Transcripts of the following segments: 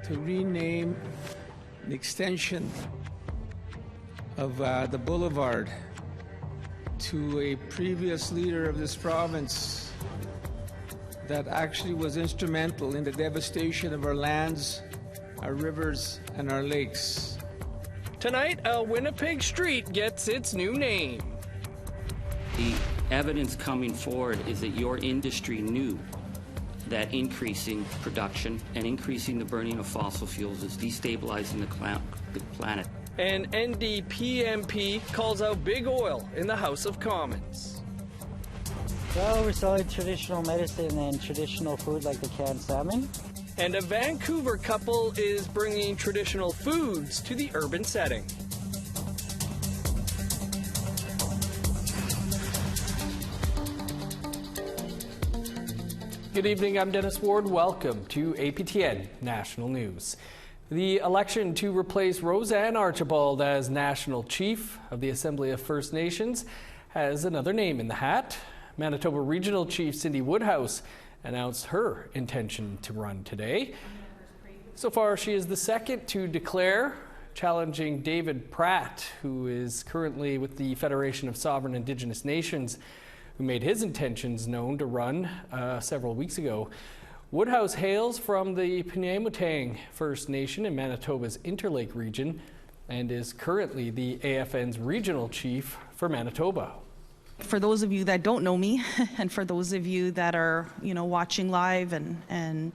to rename an extension of the boulevard to a previous leader of this province that actually was instrumental in the devastation of our lands, our rivers, and our lakes. Tonight, a Winnipeg street gets its new name. The evidence coming forward is that your industry knew that increasing production and increasing the burning of fossil fuels is destabilizing the planet. An NDP MP calls out big oil in the House of Commons. Well, we're selling traditional medicine and traditional food like the canned salmon. And a Vancouver couple is bringing traditional foods to the urban setting. Good evening, I'm Dennis Ward. Welcome to APTN National News. The election to replace Roseanne Archibald as National Chief of the Assembly of First Nations has another name in the hat. Manitoba Regional Chief Cindy Woodhouse announced her intention to run today. So far, she is the second to declare, challenging David Pratt, who is currently with the Federation of Sovereign Indigenous Nations, who made his intentions known to run several weeks ago. Woodhouse hails from the Pinyamutang First Nation in Manitoba's Interlake region and is currently the AFN's regional chief for Manitoba. For those of you that don't know me, and for those of you that are, watching live and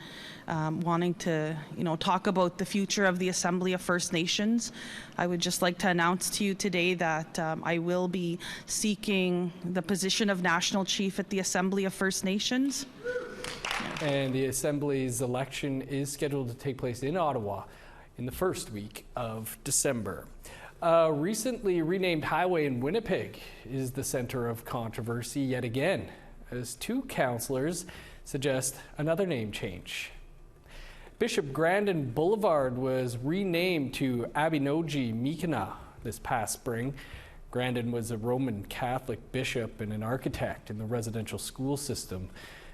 wanting to, talk about the future of the Assembly of First Nations, I would just like to announce to you today that I will be seeking the position of National Chief at the Assembly of First Nations. And the Assembly's election is scheduled to take place in Ottawa in the first week of December. A recently renamed highway in Winnipeg is the center of controversy yet again, as two councillors suggest another name change. Bishop Grandin Boulevard was renamed to Abinogi Mikina this past spring. Grandin was a Roman Catholic bishop and an architect in the residential school system.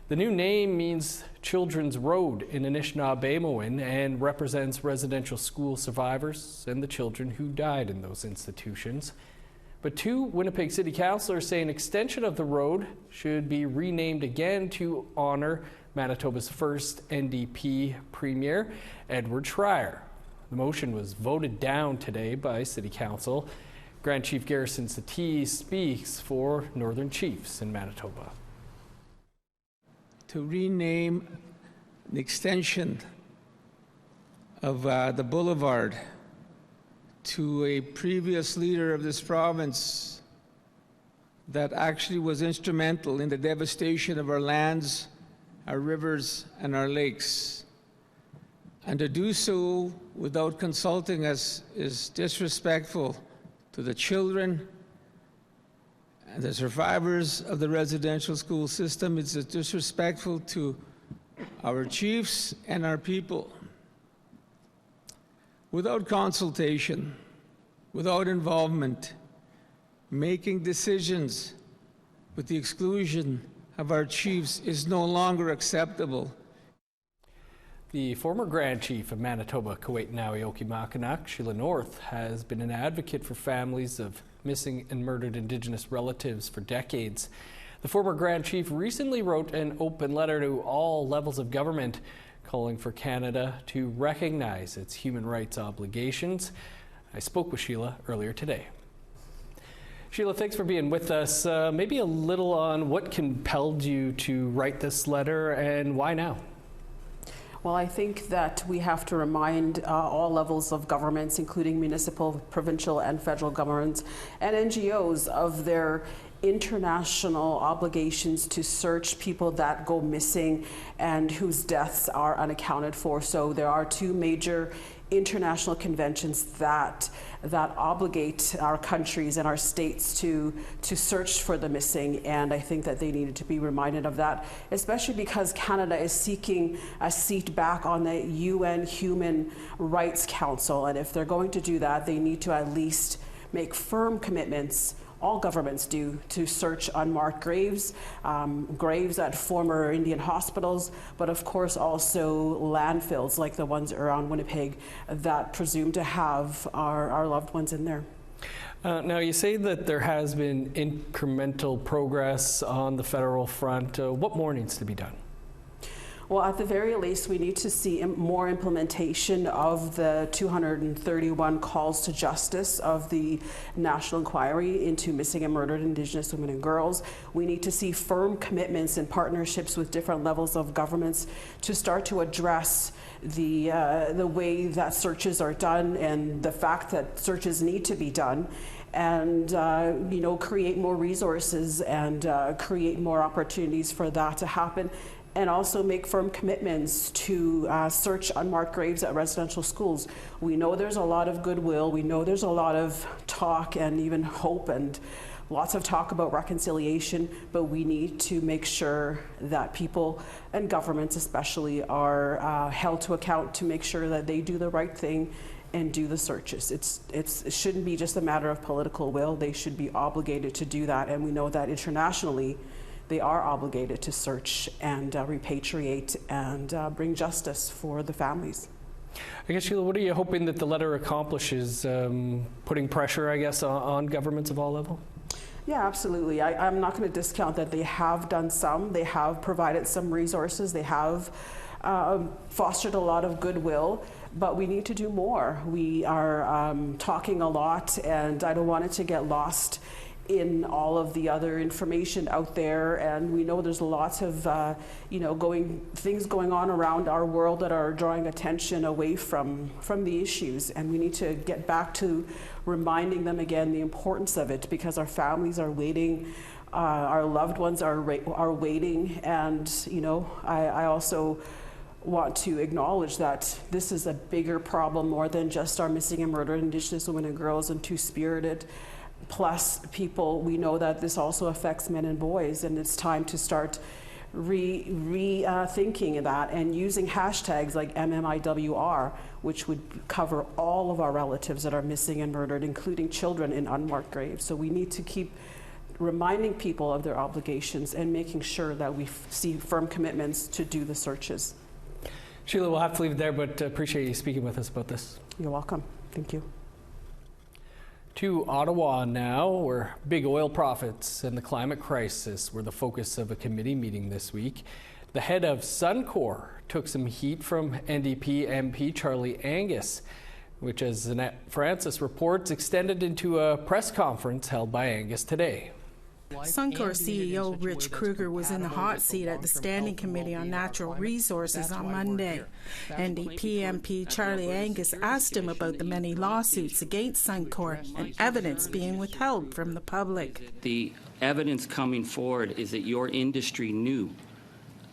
The new name means Children's Road in Anishinaabemowin and represents residential school survivors and the children who died in those institutions. But two Winnipeg City councillors say an extension of the road should be renamed again to honor Manitoba's first NDP Premier, Edward Schreier. The motion was voted down today by City Council. Grand Chief Garrison Satie speaks for Northern Chiefs in Manitoba. To rename an extension of the boulevard to a previous leader of this province that actually was instrumental in the devastation of our lands, our rivers, and our lakes. And to do so without consulting us is disrespectful to the children and the survivors of the residential school system. It's disrespectful to our chiefs and our people. Without consultation, without involvement, making decisions with the exclusion of our chiefs is no longer acceptable. The former Grand Chief of Manitoba, Kawaitanawioki-Mackinac, Sheila North, has been an advocate for families of missing and murdered Indigenous relatives for decades. The former Grand Chief recently wrote an open letter to all levels of government calling for Canada to recognize its human rights obligations. I spoke with Sheila earlier today. Sheila, thanks for being with us. Maybe a little on what compelled you to write this letter and why now? Well, I think that we have to remind all levels of governments, including municipal, provincial, and federal governments and NGOs of their international obligations to search people that go missing and whose deaths are unaccounted for. So there are two major international conventions that obligate our countries and our states to search for the missing, and I think that they needed to be reminded of that, especially because Canada is seeking a seat back on the UN Human Rights Council, and if they're going to do that, they need to at least make firm commitments all governments do to search unmarked graves, graves at former Indian hospitals, but of course also landfills like the ones around Winnipeg that presume to have our loved ones in there. Now, you say that there has been incremental progress on the federal front. What more needs to be done? Well, at the very least, we need to see more implementation of the 231 calls to justice of the National Inquiry into Missing and Murdered Indigenous Women and Girls. We need to see firm commitments and partnerships with different levels of governments to start to address the way that searches are done and the fact that searches need to be done, and create more resources and create more opportunities for that to happen. And also make firm commitments to search unmarked graves at residential schools. We know there's a lot of goodwill, we know there's a lot of talk and even hope and lots of talk about reconciliation, but we need to make sure that people and governments especially are held to account to make sure that they do the right thing and do the searches. It shouldn't be just a matter of political will, they should be obligated to do that, and we know that internationally they are obligated to search and repatriate and bring justice for the families. I guess, Sheila, what are you hoping that the letter accomplishes? Putting pressure, I guess, on governments of all levels? Yeah, absolutely. I'm not going to discount that they have done some. They have provided some resources. They have fostered a lot of goodwill, but we need to do more. We are talking a lot, and I don't want it to get lost in all of the other information out there, and we know there's lots of things going on around our world that are drawing attention away from the issues, and we need to get back to reminding them again the importance of it, because our families are waiting, our loved ones are waiting, and I also want to acknowledge that this is a bigger problem more than just our missing and murdered Indigenous women and girls and two-spirited plus people. We know that this also affects men and boys, and it's time to start rethinking that and using hashtags like MMIWR, which would cover all of our relatives that are missing and murdered, including children in unmarked graves. So we need to keep reminding people of their obligations and making sure that we see firm commitments to do the searches. Sheila, we'll have to leave it there, but appreciate you speaking with us about this. You're welcome. Thank you. To Ottawa now, where big oil profits and the climate crisis were the focus of a committee meeting this week. The head of Suncor took some heat from NDP MP Charlie Angus, which, as Annette Francis reports, extended into a press conference held by Angus today. Suncor CEO Rich Kruger was in the hot seat at the Standing Committee on Natural Resources on Monday. NDP MP Charlie Angus asked him about the many lawsuits against Suncor and evidence being withheld from the public. The evidence coming forward is that your industry knew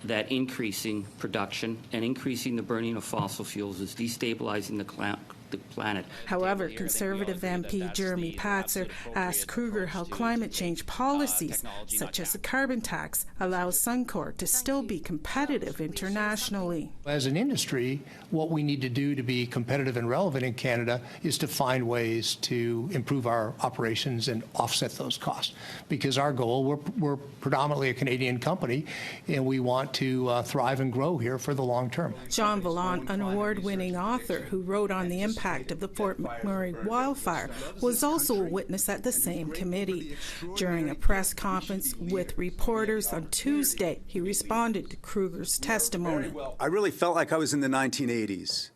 that increasing production and increasing the burning of fossil fuels is destabilizing the planet. However, Conservative MP Jeremy Patzer asked Kruger how climate change policies, such as a carbon tax, allows Suncor to still be competitive internationally. As an industry, what we need to do to be competitive and relevant in Canada is to find ways to improve our operations and offset those costs. Because our goal, we're predominantly a Canadian company, and we want to thrive and grow here for the long term. Jean Vallant, an award-winning author who wrote on the impact of the Fort McMurray wildfire, was also a witness at the same committee. During a press conference with reporters on Tuesday, he responded to Kruger's testimony. I really felt like I was in the 1980s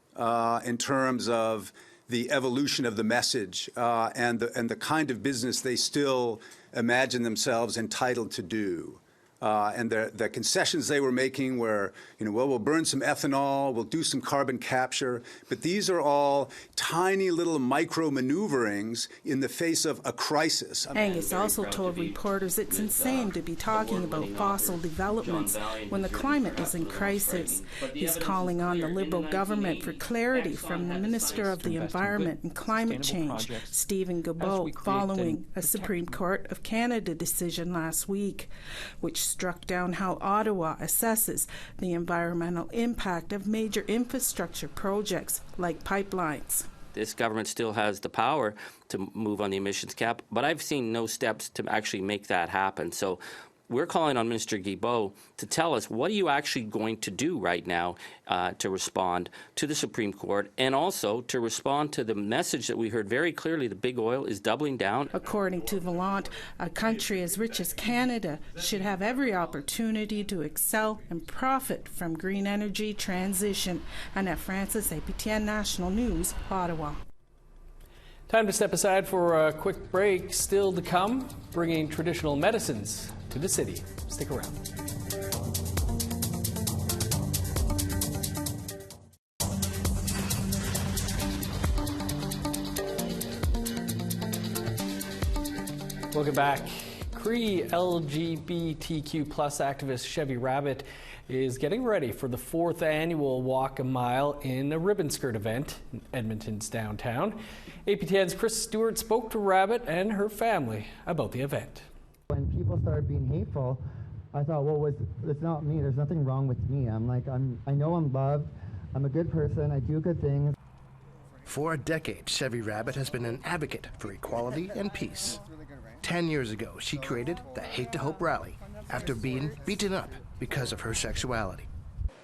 in terms of the evolution of the message and the kind of business they still imagine themselves entitled to do. And the concessions they were making were, we'll burn some ethanol, we'll do some carbon capture, but these are all tiny little micro maneuverings in the face of a crisis. Angus also told reporters it's insane to be talking about fossil developments when the climate is in crisis. He's calling on the Liberal government for clarity from the Minister of the Environment and Climate Change, Stephen Guilbeault, following a Supreme Court of Canada decision last week, which struck down how Ottawa assesses the environmental impact of major infrastructure projects like pipelines. this government still has the power to move on the emissions cap, but I've seen no steps to actually make that happen. So we're calling on Minister Guilbeault to tell us, what are you actually going to do right now to respond to the Supreme Court, and also to respond to the message that we heard very clearly: the big oil is doubling down. According to Vallant, a country as rich as Canada should have every opportunity to excel and profit from green energy transition. Annette Francis, APTN National News, Ottawa. Time to step aside for a quick break. Still to come, bringing traditional medicines to the city. Stick around. Welcome back. Cree LGBTQ plus activist Chevy Rabbit is getting ready for the 4th annual Walk a Mile in a Ribbon Skirt event in Edmonton's downtown. APTN's Chris Stewart spoke to Rabbit and her family about the event. When people started being hateful, I thought, well, it's not me. There's nothing wrong with me. I know I'm loved. I'm a good person. I do good things. For a decade, Chevy Rabbit has been an advocate for equality and peace. 10 years ago, she created the Hate to Hope rally after being beaten up because of her sexuality.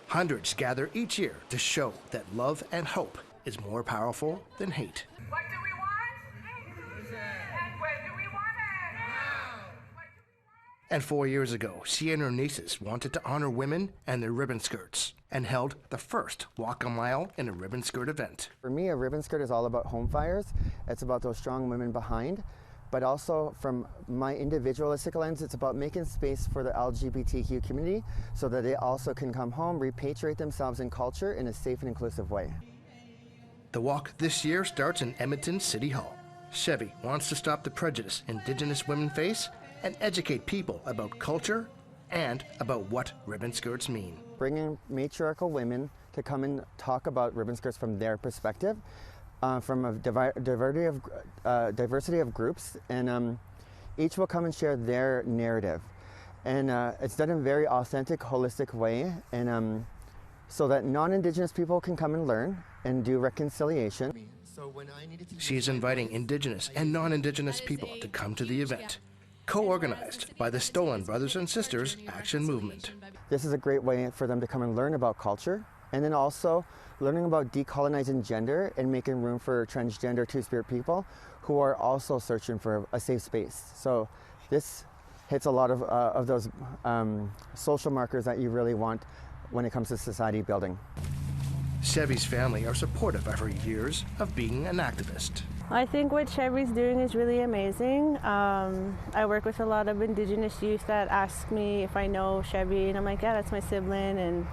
Hundreds gather each year to show that love and hope is more powerful than hate. What do we want? And when do we want it? And 4 years ago, she and her nieces wanted to honor women and their ribbon skirts and held the first Walk a Mile in a Ribbon Skirt event. For me, a ribbon skirt is all about home fires. It's about those strong women behind. But also from my individualistic lens, it's about making space for the LGBTQ community so that they also can come home, repatriate themselves in culture in a safe and inclusive way. The walk this year starts in Edmonton City Hall. Chevy wants to stop the prejudice Indigenous women face and educate people about culture and about what ribbon skirts mean. Bringing matriarchal women to come and talk about ribbon skirts from their perspective, from a diversity of groups, and each will come and share their narrative. And it's done in a very authentic, holistic way, and so that non-Indigenous people can come and learn and do reconciliation. She's inviting Indigenous and non-Indigenous people to come to the event, co-organized by the Stolen Brothers and Sisters Action Movement. This is a great way for them to come and learn about culture, and then also learning about decolonizing gender and making room for transgender two-spirit people who are also searching for a safe space. So this hits a lot of those social markers that you really want when it comes to society building. Chevy's family are supportive of her years of being an activist. I think what Chevy's doing is really amazing. I work with a lot of Indigenous youth that ask me if I know Chevy, and I'm like, yeah, that's my sibling, and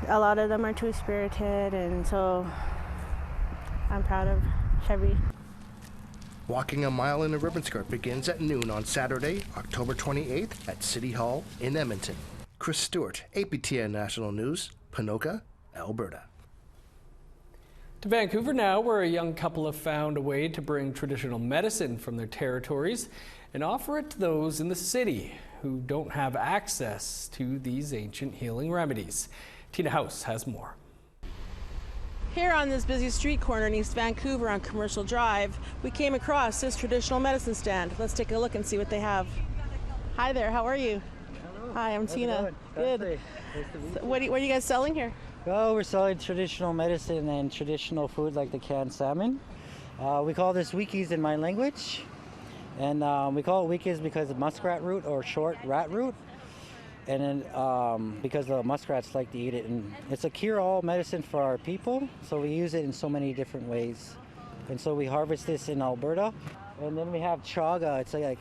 a lot of them are two-spirited, and so I'm proud of Chevy. Walking a Mile in a Ribbon Skirt begins at noon on Saturday, October 28th at City Hall in Edmonton. Chris Stewart, APTN National News, Ponoka, Alberta. To Vancouver now, where a young couple have found a way to bring traditional medicine from their territories and offer it to those in the city who don't have access to these ancient healing remedies. Tina House has more. Here on this busy street corner in East Vancouver on Commercial Drive, we came across this traditional medicine stand. Let's take a look and see what they have. Hi there, how are you? Hello. Hi, I'm Tina. Good. Nice to meet you. What are you guys selling here? Well, we're selling traditional medicine and traditional food like the canned salmon. We call this wikis in my language. And we call it wikis because of muskrat root or short rat root. And then because the muskrats like to eat it. And it's a cure-all medicine for our people, so we use it in so many different ways. And so we harvest this in Alberta. And then we have chaga. It's like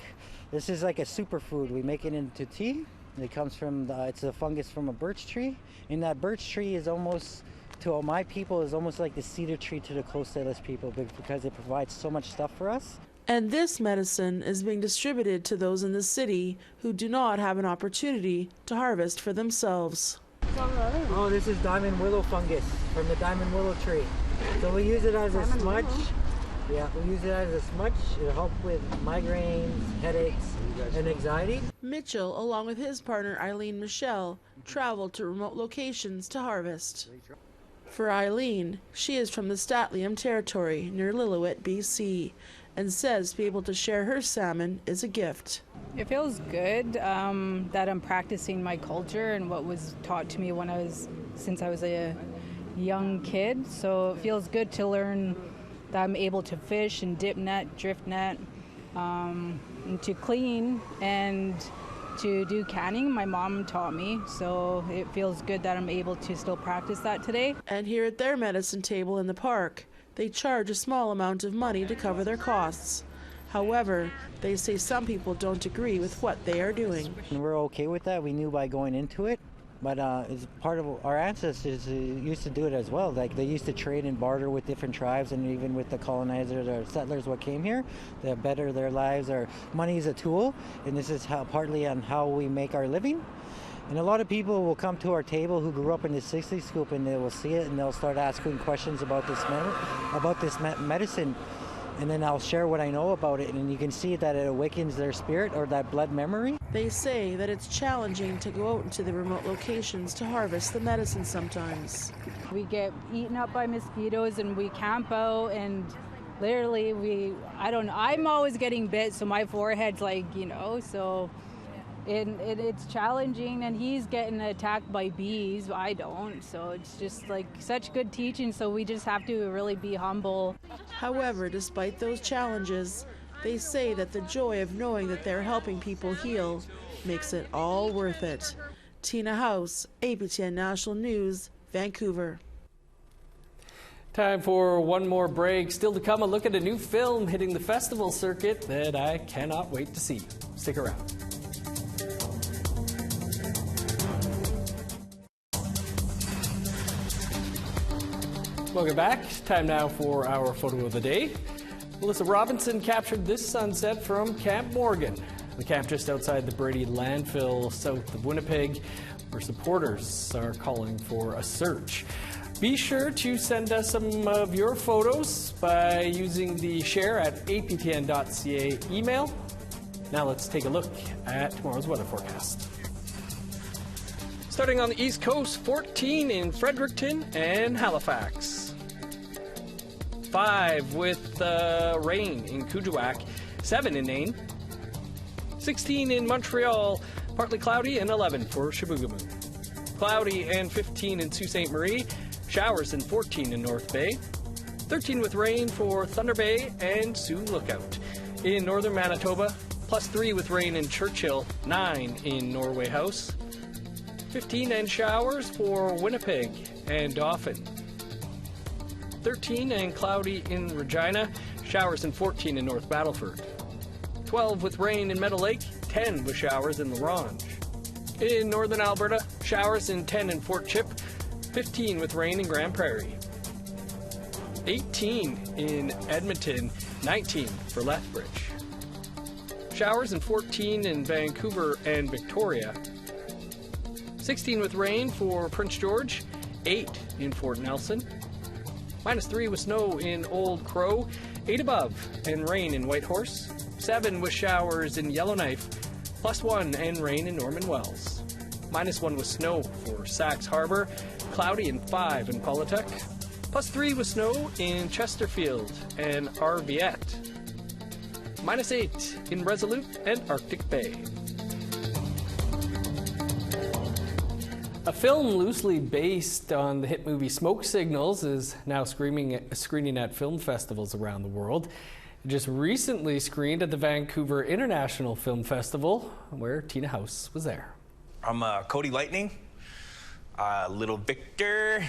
this is like a superfood. We make it into tea. It comes from, it's a fungus from a birch tree. And that birch tree is almost, to all my people, is almost like the cedar tree to the Coast Salish people because it provides so much stuff for us. And this medicine is being distributed to those in the city who do not have an opportunity to harvest for themselves. Oh, this is diamond willow fungus from the diamond willow tree. So we use it as a smudge. Yeah, we use it as a smudge. It'll help with migraines, headaches, and anxiety. Mitchell, along with his partner Eileen Michelle, traveled to remote locations to harvest. For Eileen, she is from the Statliam territory near Lillooet, BC, and says to be able to share her salmon is a gift. It feels good that I'm practicing my culture and what was taught to me since I was a young kid. So it feels good to learn that I'm able to fish and dip net, drift net, and to clean and to do canning. My mom taught me, so it feels good that I'm able to still practice that today. And here at their medicine table in the park, they charge a small amount of money to cover their costs. However, they say some people don't agree with what they are doing. And we're okay with that. We knew by going into it, but it's part of our ancestors who used to do it as well. Like they used to trade and barter with different tribes, and even with the colonizers or settlers what came here, to better their lives. Or money is a tool, and this is partly on how we make our living. And a lot of people will come to our table who grew up in the 60s scoop, and they will see it and they'll start asking questions about this medicine. And then I'll share what I know about it, and you can see that it awakens their spirit or that blood memory. They say that it's challenging to go out into the remote locations to harvest the medicine sometimes. We get eaten up by mosquitoes and we camp out, and literally I'm always getting bit, so my forehead's like, so it's challenging, and he's getting attacked by bees. I don't, so it's just like such good teaching, so we just have to really be humble. However, despite those challenges, they say that the joy of knowing that they're helping people heal makes it all worth it. Tina House, APTN National News, Vancouver. Time for one more break. Still to come, a look at a new film hitting the festival circuit that I cannot wait to see. Stick around. Welcome back. Time now for our photo of the day. Melissa Robinson captured this sunset from Camp Morgan, the camp just outside the Brady landfill south of Winnipeg, where supporters are calling for a search. Be sure to send us some of your photos by using the share@aptn.ca email. Now let's take a look at tomorrow's weather forecast. Starting on the East Coast, 14 in Fredericton and Halifax. 5 with rain in Kuujjuaq, 7 in Nain, 16 in Montreal, partly cloudy, and 11 for Chibougamau. Cloudy and 15 in Sault Ste. Marie, showers and 14 in North Bay, 13 with rain for Thunder Bay and Sioux Lookout. In northern Manitoba, +3 with rain in Churchill, 9 in Norway House, 15 and showers for Winnipeg and Dauphin. 13 and cloudy in Regina, showers and 14 in North Battleford. 12 with rain in Meadow Lake, 10 with showers in La Ronge. In northern Alberta, showers in 10 in Fort Chip, 15 with rain in Grand Prairie. 18 in Edmonton, 19 for Lethbridge. Showers and 14 in Vancouver and Victoria. 16 with rain for Prince George, 8 in Fort Nelson. -3 with snow in Old Crow, 8 above, and rain in Whitehorse. 7 with showers in Yellowknife, +1 and rain in Norman Wells. -1 with snow for Sax Harbor, cloudy and 5 in Paulatuck. +3 with snow in Chesterfield and Arviette. -8 in Resolute and Arctic Bay. A film loosely based on the hit movie Smoke Signals is now screening at film festivals around the world. It just recently screened at the Vancouver International Film Festival, where Tina House was there. I'm Cody Lightning, Little Victor,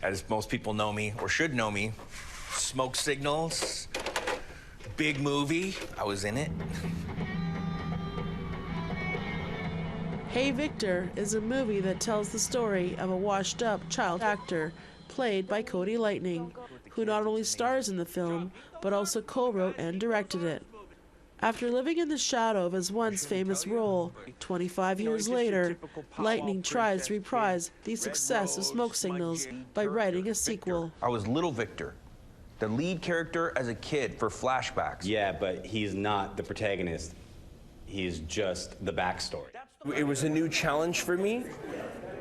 as most people know me or should know me. Smoke Signals, big movie, I was in it. Hey Victor is a movie that tells the story of a washed-up child actor played by Cody Lightning, who not only stars in the film, but also co-wrote and directed it. After living in the shadow of his once famous role, 25 years later, Lightning tries to reprise the success of Smoke Signals by writing a sequel. I was Little Victor, the lead character as a kid for flashbacks. Yeah, but he's not the protagonist. He's just the backstory. It was a new challenge for me,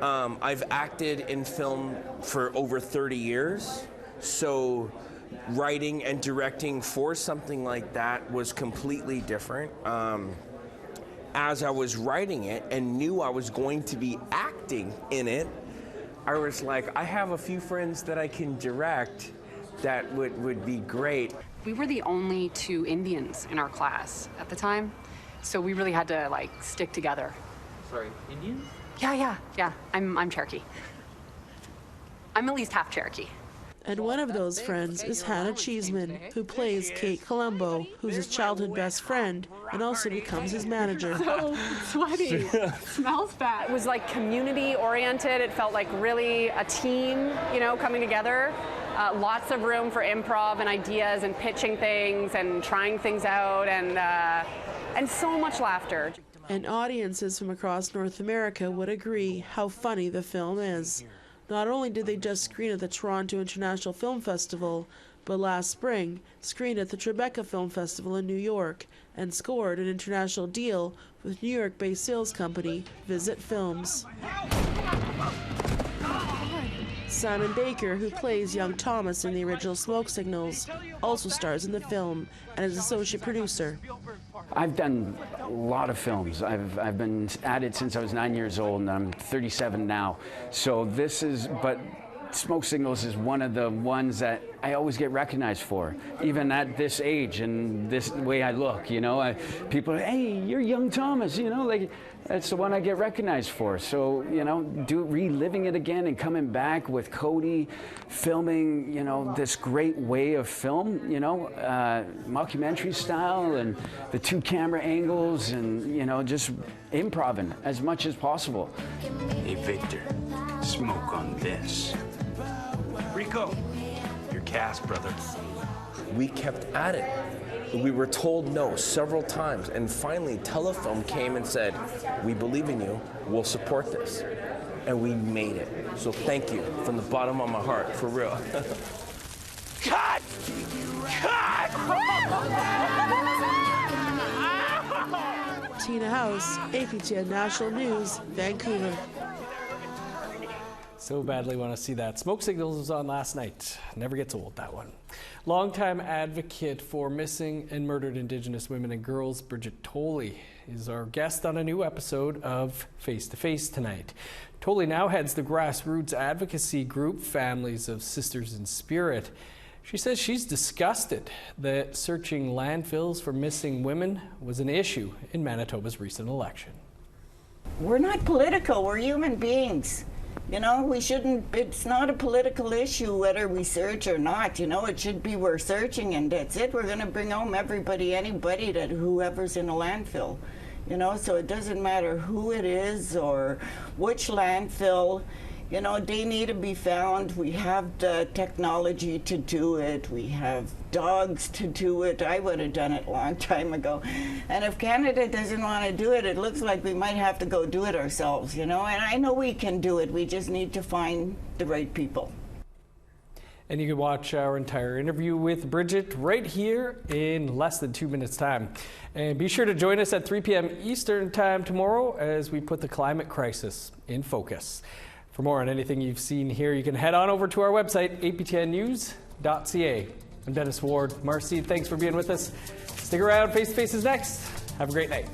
I've acted in film for over 30 years, so writing and directing for something like that was completely different. As I was writing it and knew I was going to be acting in it, I was like, I have a few friends that I can direct that would be great. We were the only 2 Indians in our class at the time, so we really had to like stick together. Sorry, Indians? Yeah. I'm Cherokee. I'm at least half Cherokee. And one of those friends is Hannah Cheeseman, who plays Kate Colombo, who's his childhood best friend and also becomes his manager. So sweaty. Smells bad. It was like community oriented. It felt like really a team, you know, coming together. Lots of room for improv and ideas and pitching things and trying things out, and so much laughter. And audiences from across North America would agree how funny the film is. Not only did they just screen at the Toronto International Film Festival, but last spring screened at the Tribeca Film Festival in New York and scored an international deal with New York-based sales company Visit Films. Simon Baker, who plays young Thomas in the original Smoke Signals, also stars in the film and is associate producer. I've done a lot of films. I've been at it since I was 9 years old, and I'm 37 now. So but Smoke Signals is one of the ones that I always get recognized for, even at this age and this way I look, you know. People are, hey, you're young Thomas, you know, like, that's the one I get recognized for. So, you know, reliving it again and coming back with Cody, filming, you know, this great way of film, you know, mockumentary style and the 2 camera angles and, you know, just improvising as much as possible. Hey, Victor, smoke on this. Rico, your cast brother. We kept at it. We were told no several times, and finally Telefilm came and said, we believe in you, we'll support this. And we made it. So thank you from the bottom of my heart, for real. Cut! Cut! Tina House, APTN National News, Vancouver. So badly want to see that. Smoke Signals was on last night. Never gets old, that one. Longtime advocate for missing and murdered Indigenous women and girls, Bridget Tolley, is our guest on a new episode of Face to Face tonight. Tolley now heads the grassroots advocacy group Families of Sisters in Spirit. She says she's disgusted that searching landfills for missing women was an issue in Manitoba's recent election. We're not political, we're human beings. You know, we shouldn't, it's not a political issue whether we search or not, you know, it should be we're searching and that's it. We're going to bring home anybody that whoever's in a landfill, you know, so it doesn't matter who it is or which landfill, you know, they need to be found. We have the technology to do it. We have dogs to do it. I would have done it a long time ago. And if Canada doesn't want to do it, it looks like we might have to go do it ourselves, you know. And I know we can do it. We just need to find the right people. And you can watch our entire interview with Bridget right here in less than 2 minutes' time. And be sure to join us at 3 p.m. Eastern Time tomorrow as we put the climate crisis in focus. For more on anything you've seen here, you can head on over to our website, aptnnews.ca. I'm Dennis Ward. Marcy, thanks for being with us. Stick around. Face to Face is next. Have a great night.